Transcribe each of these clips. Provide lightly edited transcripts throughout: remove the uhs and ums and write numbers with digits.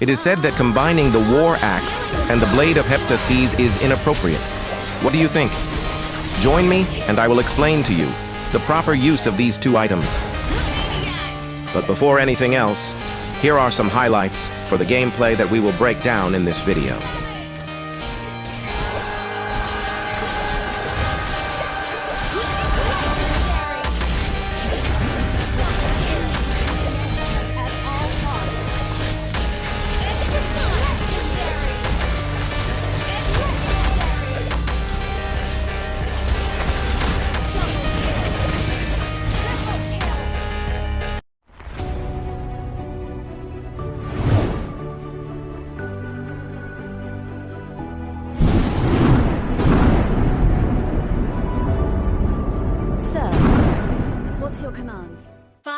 It is said that combining the war axe and the blade of Heptases is inappropriate. What do you think? Join me and I will explain to you the proper use of these two items. But before anything else, here are some highlights for the gameplay that we will break down in this video.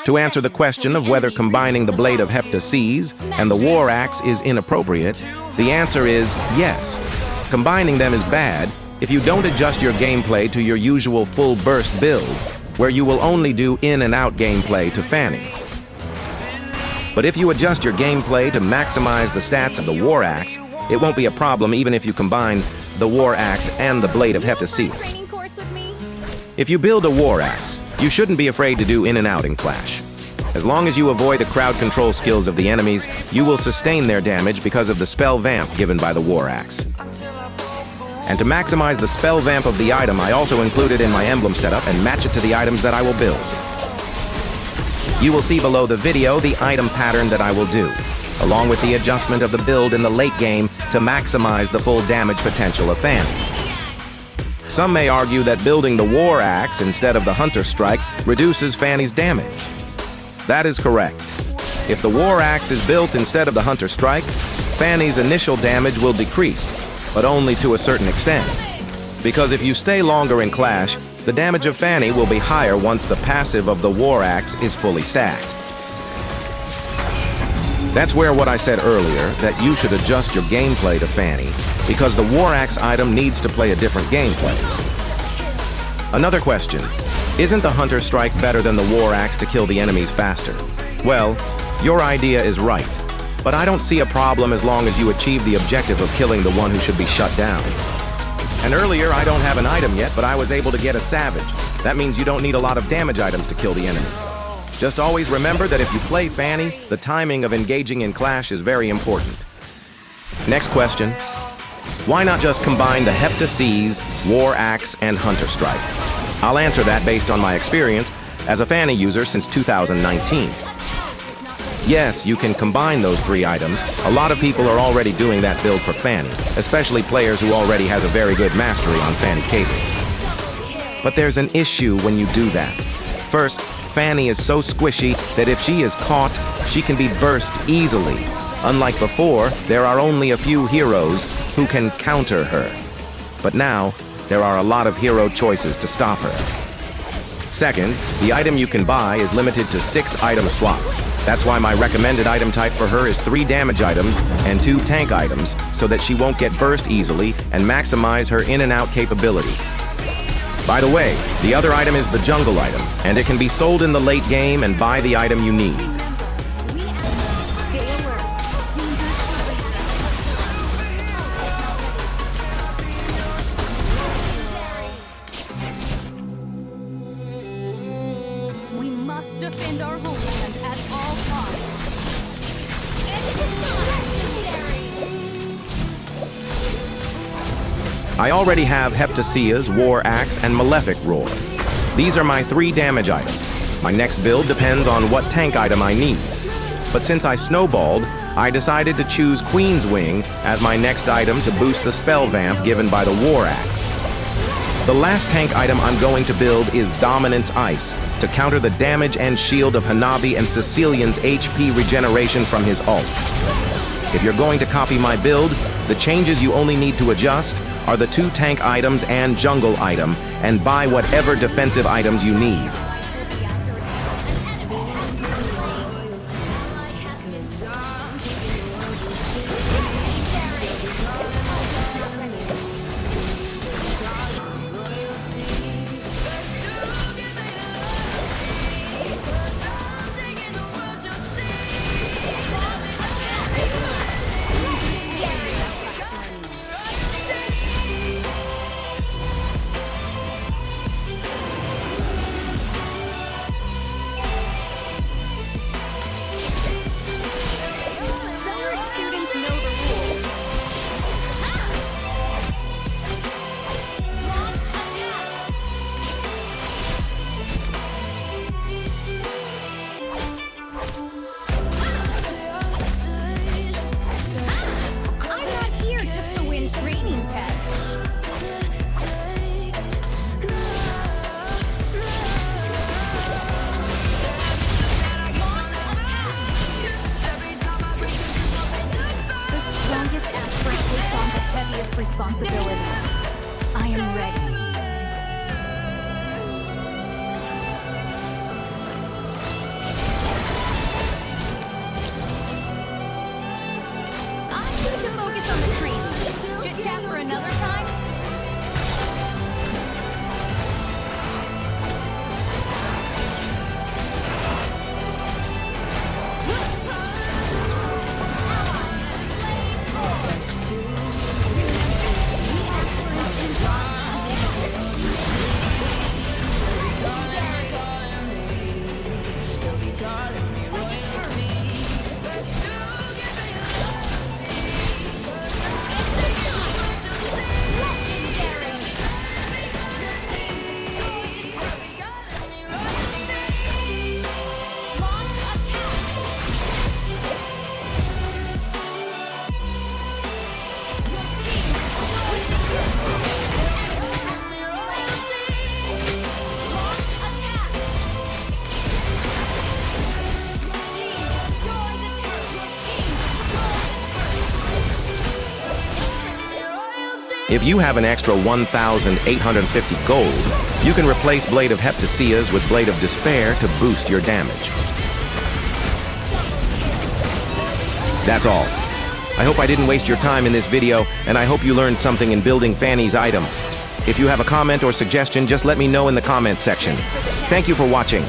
To answer the question of whether combining the blade of Heptases and the war axe is inappropriate, the answer is yes. Combining them is bad if you don't adjust your gameplay to your usual full burst build, where you will only do in and out gameplay to Fanny. But if you adjust your gameplay to maximize the stats of the war axe, it won't be a problem even if you combine the war axe and the blade of Heptases. If you build a war axe, you shouldn't be afraid to do in and out in Clash. As long as you avoid the crowd control skills of the enemies, you will sustain their damage because of the spell vamp given by the war axe. And to maximize the spell vamp of the item, I also include it in my emblem setup and match it to the items that I will build. You will see below the video the item pattern that I will do, along with the adjustment of the build in the late game to maximize the full damage potential of Fanny. Some may argue that building the war axe instead of the hunter strike reduces Fanny's damage. That is correct. If the war axe is built instead of the hunter strike, Fanny's initial damage will decrease, but only to a certain extent. Because if you stay longer in Clash, the damage of Fanny will be higher once the passive of the war axe is fully stacked. That's where what I said earlier, that you should adjust your gameplay to Fanny, because the war axe item needs to play a different gameplay. Another question, isn't the hunter strike better than the war axe to kill the enemies faster? Well, your idea is right, but I don't see a problem as long as you achieve the objective of killing the one who should be shut down. And earlier, I don't have an item yet, but I was able to get a savage. That means you don't need a lot of damage items to kill the enemies. Just always remember that if you play Fanny, the timing of engaging in Clash is very important. Next question. Why not just combine the Heptases, War Axe, and Hunter Strike? I'll answer that based on my experience as a Fanny user since 2019. Yes, you can combine those three items. A lot of people are already doing that build for Fanny, especially players who already has a very good mastery on Fanny cables. But there's an issue when you do that. First, Fanny is so squishy that if she is caught, she can be burst easily. Unlike before, there are only a few heroes who can counter her. But now, there are a lot of hero choices to stop her. Second, the item you can buy is limited to 6 item slots. That's why my recommended item type for her is 3 damage items and 2 tank items, so that she won't get burst easily and maximize her in and out capability. By the way, the other item is the jungle item, and it can be sold in the late game and buy the item you need. We must defend our homeland at all costs. I already have Heptases, War Axe, and Malefic Roar. These are my 3 damage items. My next build depends on what tank item I need. But since I snowballed, I decided to choose Queen's Wing as my next item to boost the spell vamp given by the War Axe. The last tank item I'm going to build is Dominance Ice to counter the damage and shield of Hanabi and Sicilian's HP regeneration from his ult. If you're going to copy my build, the changes you only need to adjust are the 2 tank items and jungle item, and buy whatever defensive items you need. responsibility. I am ready. I need to focus on the trees. Chit chat for another time. If you have an extra 1,850 gold, you can replace Blade of Heptasias with Blade of Despair to boost your damage. That's all. I hope I didn't waste your time in this video, and I hope you learned something in building Fanny's item. If you have a comment or suggestion, just let me know in the comment section. Thank you for watching.